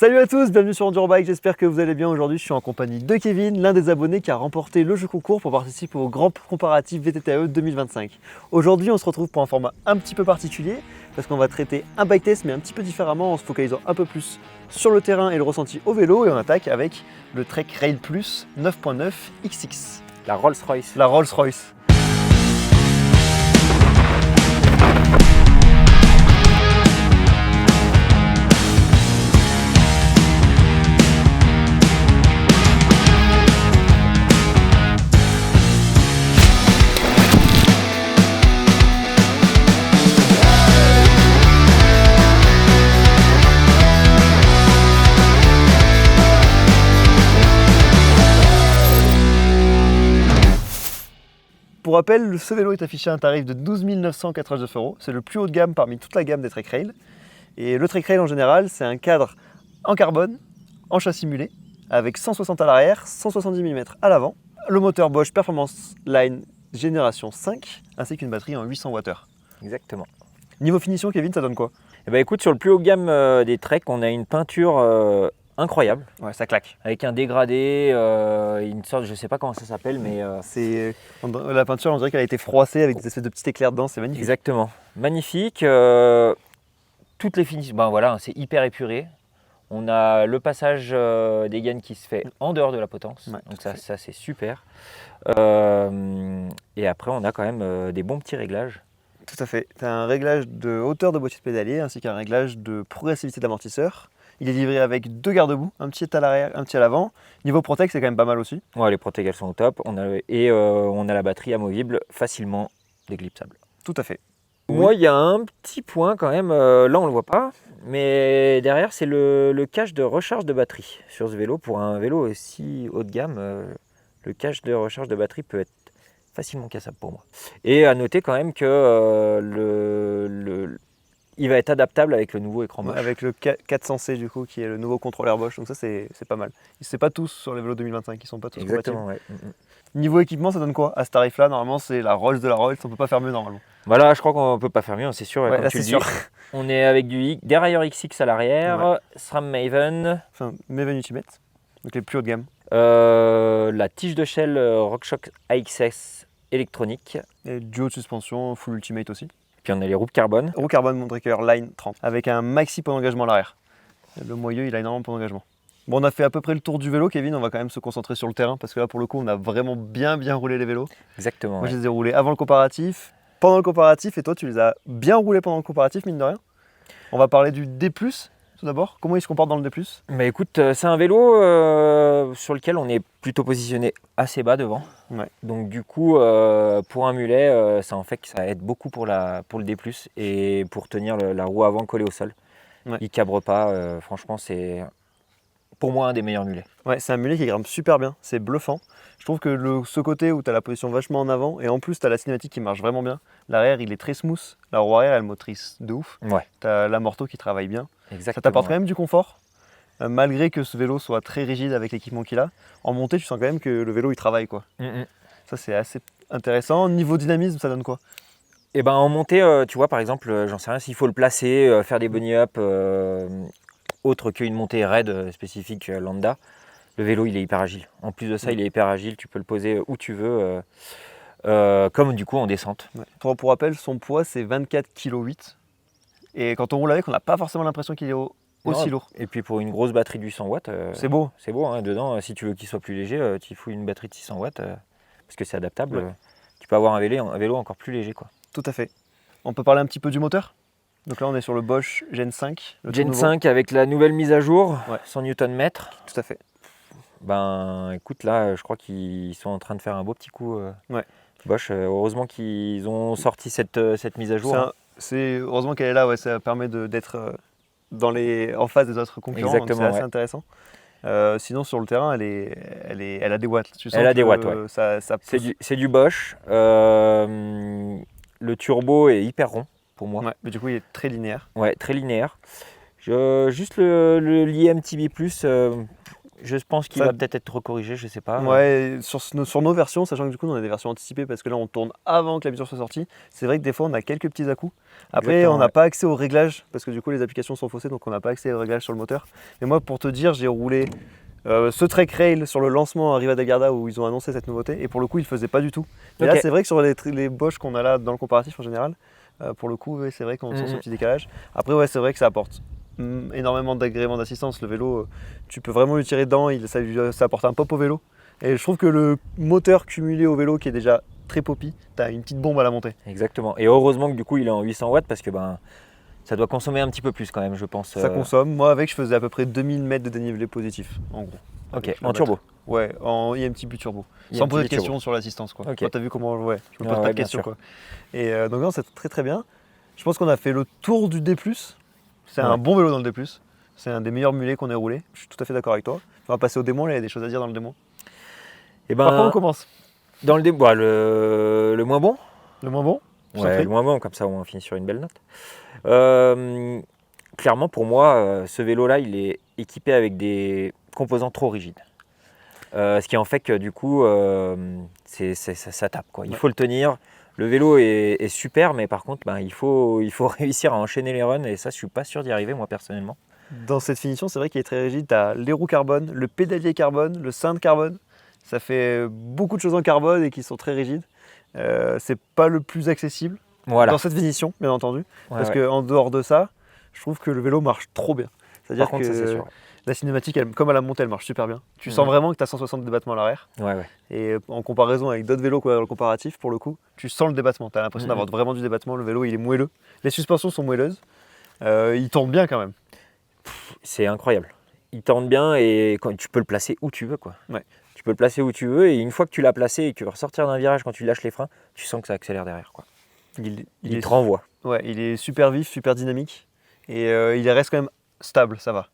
Salut à tous, bienvenue sur Endurobike, j'espère que vous allez bien. Aujourd'hui je suis en compagnie de Kevin, l'un des abonnés qui a remporté le jeu concours pour participer au Grand Comparatif VTTAE 2025. Aujourd'hui on se retrouve pour un format un petit peu particulier parce qu'on va traiter un bike test mais un petit peu différemment en se focalisant un peu plus sur le terrain et le ressenti au vélo, et on attaque avec le Trek Rail Plus 9.9 XX. La Rolls-Royce. La Rolls-Royce. Pour rappel, ce vélo est affiché à un tarif de 12 989 €. C'est le plus haut de gamme parmi toute la gamme des Trek Rail. Et le Trek Rail en général, c'est un cadre en carbone, en châssis mulé, avec 160 à l'arrière, 170 mm à l'avant, le moteur Bosch Performance Line génération 5, ainsi qu'une batterie en 800 Wh. Exactement. Niveau finition, Kevin, ça donne quoi? Et écoute, sur le plus haut de gamme des Trek, on a une peinture incroyable. Ouais, ça claque. Avec un dégradé, une sorte, je sais pas comment ça s'appelle, mais... C'est la peinture, on dirait qu'elle a été froissée avec des espèces de petits éclairs dedans, c'est magnifique. Exactement. Magnifique. Toutes les finitions, voilà, c'est hyper épuré. On a le passage des gaines qui se fait en dehors de la potence, Ouais, donc ça c'est super. Et après, on a quand même des bons petits réglages. Tout à fait. Tu as un réglage de hauteur de boîtier de pédalier ainsi qu'un réglage de progressivité d'amortisseur. Il est livré avec deux garde-boue, un petit à l'arrière, un petit à l'avant. Niveau Protec, c'est quand même pas mal aussi. Ouais, les protèges elles sont au top. On a la batterie amovible, facilement déclipsable. Tout à fait. Moi, il y a un petit point quand même, là on le voit pas, mais derrière c'est le cache de recharge de batterie sur ce vélo. Pour un vélo aussi haut de gamme, le cache de recharge de batterie peut être facilement cassable pour moi. Et à noter quand même que il va être adaptable avec le nouveau écran Bosch. Avec le 400C du coup, qui est le nouveau contrôleur Bosch, donc ça c'est pas mal. C'est pas tous sur les vélos 2025, ils sont pas tous Exactement, ouais. Niveau équipement, ça donne quoi? À ce tarif-là, normalement c'est la Rolls de la Rolls, on peut pas faire mieux normalement. Voilà, je crois qu'on peut pas faire mieux, c'est sûr, Ouais, comme là, tu le dis. sûr. On est avec du dérailleur XX à l'arrière, Ouais. SRAM Maven. Enfin, Maven Ultimate, donc les plus haut de gamme. La tige de Shell RockShox AXS électronique. Et duo de suspension, full Ultimate aussi. Puis on a les roues carbone. Roue carbone Moonraker Line 30, avec un maxi point d'engagement à l'arrière. Le moyeu, il a énormément de point d'engagement. Bon, on a fait à peu près le tour du vélo, Kevin, on va quand même se concentrer sur le terrain, parce que là, pour le coup, on a vraiment bien roulé les vélos. Exactement. Moi, je les ai roulés avant le comparatif, pendant le comparatif, et toi, tu les as bien roulés pendant le comparatif, mine de rien. On va parler du D+, tout d'abord. Comment il se comporte dans le D+? Bah écoute, c'est un vélo sur lequel on est plutôt positionné assez bas devant. Ouais. Donc du coup, pour un mulet, ça en fait que ça aide beaucoup pour le D+, et pour tenir la roue avant collée au sol. Ouais. Il cabre pas, franchement, c'est pour moi un des meilleurs mulets. Ouais, c'est un mulet qui grimpe super bien, c'est bluffant. Je trouve que ce côté où tu as la position vachement en avant, et en plus tu as la cinématique qui marche vraiment bien. L'arrière, il est très smooth, la roue arrière, elle motrice de ouf. Ouais. Tu as l'amorto qui travaille bien. Exactement. Ça t'apporte quand même du confort, malgré que ce vélo soit très rigide avec l'équipement qu'il a. En montée, tu sens quand même que le vélo, il travaille, quoi. Ça, c'est assez intéressant. Niveau dynamisme, ça donne quoi? Et ben en montée, tu vois, par exemple, j'en sais rien, s'il faut le placer, faire des bunny up, autre qu'une montée raide spécifique lambda, le vélo il est hyper agile. En plus de ça, il est hyper agile, tu peux le poser où tu veux, comme du coup en descente. Ouais. Pour rappel, son poids c'est 24,8 kg. Et quand on roule avec, on n'a pas forcément l'impression qu'il est aussi lourd. Et puis pour une grosse batterie de 800 watts, c'est beau. C'est beau, hein. Dedans, si tu veux qu'il soit plus léger, tu fous une batterie de 600 watts, parce que c'est adaptable. Ouais. Tu peux avoir un vélo encore plus léger, quoi. Tout à fait. On peut parler un petit peu du moteur? Donc là, on est sur le Bosch Gen 5. Gen 5 avec la nouvelle mise à jour, ouais. 100 Nm. Tout à fait. Ben écoute, là, je crois qu'ils sont en train de faire un beau petit coup. Ouais. Bosch, heureusement qu'ils ont sorti cette mise à jour. Heureusement qu'elle est là, ouais, ça permet d'être en face des autres concurrents. Exactement, c'est assez intéressant. Sinon, sur le terrain, elle a des watts. Tu sens elle a des watts, ouais. Ça c'est du Bosch. Le turbo est hyper rond pour moi. Ouais, mais du coup, il est très linéaire. Ouais, très linéaire. Juste le l'IMTB+, Je pense qu'il Ça- va peut-être être recorrigé, je sais pas. Ouais, sur nos versions, sachant que du coup on a des versions anticipées parce que là on tourne avant que la mesure soit sortie, c'est vrai que des fois on a quelques petits à-coups. Après Exactement, on n'a ouais. pas accès aux réglages parce que du coup les applications sont faussées donc on n'a pas accès aux réglages sur le moteur. Mais moi pour te dire, j'ai roulé ce Trek Rail sur le lancement à Riva del Garda où ils ont annoncé cette nouveauté et pour le coup il faisait pas du tout. Mais là Ok. c'est vrai que sur les Bosch qu'on a là dans le comparatif en général, pour le coup ouais, c'est vrai qu'on sent ce petit décalage. Après ouais c'est vrai que ça apporte énormément d'agréments d'assistance. Le vélo, tu peux vraiment lui tirer dedans, ça apporte un pop au vélo. Et je trouve que le moteur cumulé au vélo qui est déjà très poppy, tu as une petite bombe à la montée. Exactement. Et heureusement que du coup il est en 800 watts parce que ben ça doit consommer un petit peu plus quand même, je pense. Ça consomme. Moi avec je faisais à peu près 2000 mètres de dénivelé positif en gros. Ok, Avec le en batteur. turbo. Ouais, en IMT plus turbo. IMT Sans poser de turbo. questions sur l'assistance quoi. Ok. Toi t'as vu comment ouais, je me pose Ah pas ouais, de bien questions sûr. quoi. Et donc non, c'est très très bien. Je pense qu'on a fait le tour du D+. C'est un Ouais. bon vélo dans le D+. C'est un des meilleurs mulets qu'on ait roulé. Je suis tout à fait d'accord avec toi. On va passer au démon, là il y a des choses à dire dans le démon. Et Par quoi on ben commence? dans le débat, le moins bon. Le moins bon? Je t'en Ouais, prie. le moins bon, comme ça on finit sur une belle note. Clairement pour moi, ce vélo-là, il est équipé avec des composants trop rigides. Ce qui en fait que du coup, ça tape, quoi. Il Ouais. faut le tenir. Le vélo est super, mais par contre, ben, il faut réussir à enchaîner les runs et ça, je suis pas sûr d'y arriver, moi personnellement. Dans cette finition, c'est vrai qu'il est très rigide. Tu as les roues carbone, le pédalier carbone, le cintre carbone. Ça fait beaucoup de choses en carbone et qui sont très rigides. C'est pas le plus accessible Voilà. dans cette finition, bien entendu. Ouais, Parce ouais. qu'en dehors de ça, je trouve que le vélo marche trop bien. C'est-à-dire Par contre, ça c'est que sûr. la cinématique, comme à la montée, elle marche super bien. Tu Mhm. sens vraiment que tu as 160 de débattement à l'arrière. Ouais, ouais. Et en comparaison avec d'autres vélos dans le comparatif, pour le coup, tu sens le débattement. Tu as l'impression d'avoir vraiment du débattement. Le vélo, il est moelleux. Les suspensions sont moelleuses. Il tourne bien quand même. C'est incroyable. Il tourne bien et tu peux le placer où tu veux, quoi. Ouais. Tu peux le placer où tu veux et une fois que tu l'as placé et que tu vas ressortir d'un virage quand tu lâches les freins, tu sens que ça accélère derrière, quoi. Il Il est, te renvoie. ouais, il est super vif, super dynamique. Et il reste quand même stable, ça va.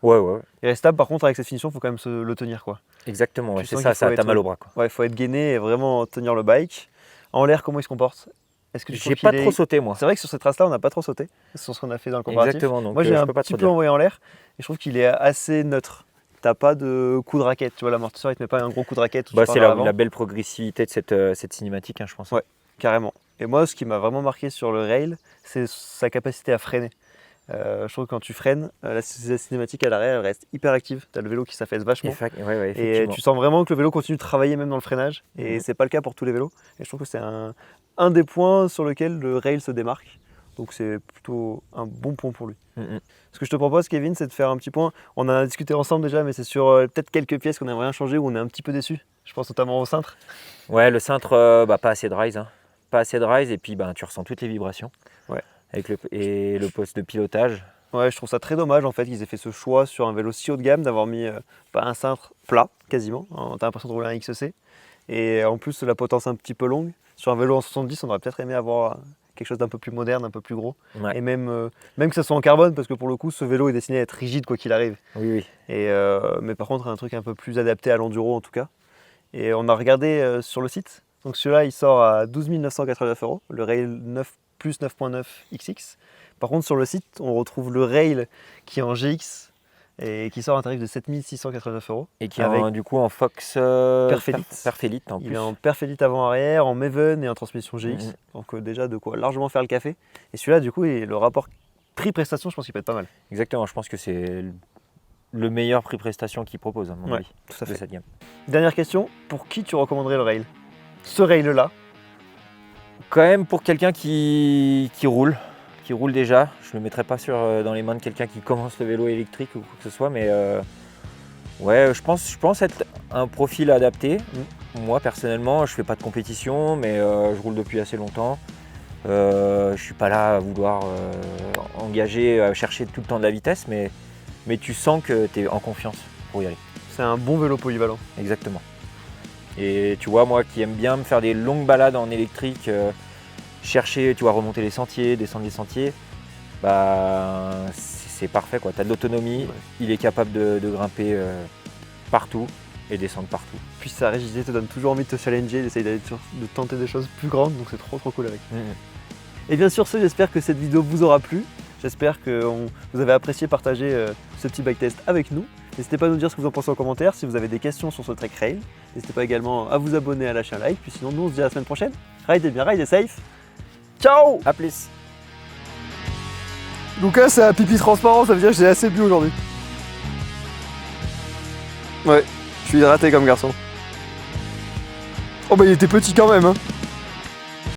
Ouais, ouais, ouais. Il reste stable, par contre, avec cette finition, il faut quand même le tenir, quoi. Exactement, ouais, Tu c'est sens ça, qu'il faut t'as être- mal au bras, quoi. Ouais, il faut être gainé et vraiment tenir le bike. En l'air, comment il se comporte? Est-ce que tu trouves J'ai pas qu'il trop sauté, moi. C'est vrai que sur cette trace-là, on n'a pas trop sauté. C'est sur ce qu'on a fait dans le comparatif. Exactement, donc Moi, j'ai je un peux pas petit trop peu dire. envoyé en l'air et je trouve qu'il est assez neutre. T'as pas de coup de raquette, tu vois, l'amortisseur, il te met pas un gros coup de raquette. où tu Bah, pars c'est vers la, l'avant. la belle progressivité de cette cinématique, hein, je pense. Ouais. Carrément. Et moi, ce qui m'a vraiment marqué sur le rail, c'est sa capacité à freiner. Je trouve que quand tu freines, la cinématique à l'arrière, elle reste hyper active. Tu as le vélo qui s'affaisse vachement. Ouais, Et effectivement. tu sens vraiment que le vélo continue de travailler même dans le freinage. Et Mhm. c'est pas le cas pour tous les vélos. Et je trouve que c'est un des points sur lequel le rail se démarque. Donc c'est plutôt un bon point pour lui. Mhm. Ce que je te propose, Kevin, c'est de faire un petit point. On en a discuté ensemble déjà, mais c'est sur peut-être quelques pièces qu'on aimerait bien changer où on est un petit peu déçu. Je pense notamment au cintre. Ouais, le cintre, pas assez de rise. Hein. Pas assez de rise et puis tu ressens toutes les vibrations. Ouais. Et le poste de pilotage. Ouais, je trouve ça très dommage en fait qu'ils aient fait ce choix sur un vélo si haut de gamme d'avoir mis un cintre plat quasiment. T'as l'impression de rouler un XC. Et en plus la potence un petit peu longue. Sur un vélo en 70, on aurait peut-être aimé avoir quelque chose d'un peu plus moderne, un peu plus gros. Ouais. Et même que ça soit en carbone, parce que pour le coup, ce vélo est destiné à être rigide quoi qu'il arrive. Oui, oui. Mais par contre, un truc un peu plus adapté à l'enduro en tout cas. Et on a regardé sur le site. Donc celui-là, il sort à 12 989 €, le Rail 9 plus 9.9 XX. Par contre, sur le site, on retrouve le Rail qui est en GX et qui sort à un tarif de 7 689 €. Et qui est Avec du coup en Fox Perfélite. Perfélite en Il plus. est en Perfélite avant-arrière, en Maven et en transmission GX. Mhm. Donc déjà de quoi largement faire le café. Et celui-là, du coup, le rapport prix-prestation, je pense qu'il peut être pas mal. Exactement, je pense que c'est le meilleur prix-prestation qu'il propose, à mon Ouais, avis, tout à de fait. cette gamme. Dernière question, pour qui tu recommanderais le Rail? Ce Rail-là, Quand même pour quelqu'un qui roule déjà, je ne le mettrai pas dans les mains de quelqu'un qui commence le vélo électrique ou quoi que ce soit, mais ouais, je pense être un profil adapté. Moi personnellement, je fais pas de compétition, mais je roule depuis assez longtemps. Je suis pas là à vouloir engager, à chercher tout le temps de la vitesse, mais tu sens que tu es en confiance pour y aller. c'est un bon vélo polyvalent. Exactement. Et tu vois, moi qui aime bien me faire des longues balades en électrique, chercher, tu vois, remonter les sentiers, descendre les sentiers, bah c'est parfait quoi. Tu as de l'autonomie, Ouais. il est capable de grimper partout et descendre partout. Puis sa rigidité te donne toujours envie de te challenger, d'essayer de tenter des choses plus grandes, donc c'est trop cool avec. Et bien sûr, j'espère que cette vidéo vous aura plu. J'espère que vous avez apprécié partager ce petit bike test avec nous. N'hésitez pas à nous dire ce que vous en pensez en commentaire, si vous avez des questions sur ce Trek Rail. N'hésitez pas également à vous abonner, à lâcher un like, puis sinon nous on se dit à la semaine prochaine. Ride bien, ride safe. Ciao! À plus. Lucas c'est un pipi transparent, ça veut dire que j'ai assez bu aujourd'hui. Ouais, je suis hydraté comme garçon. Oh bah il était petit quand même hein.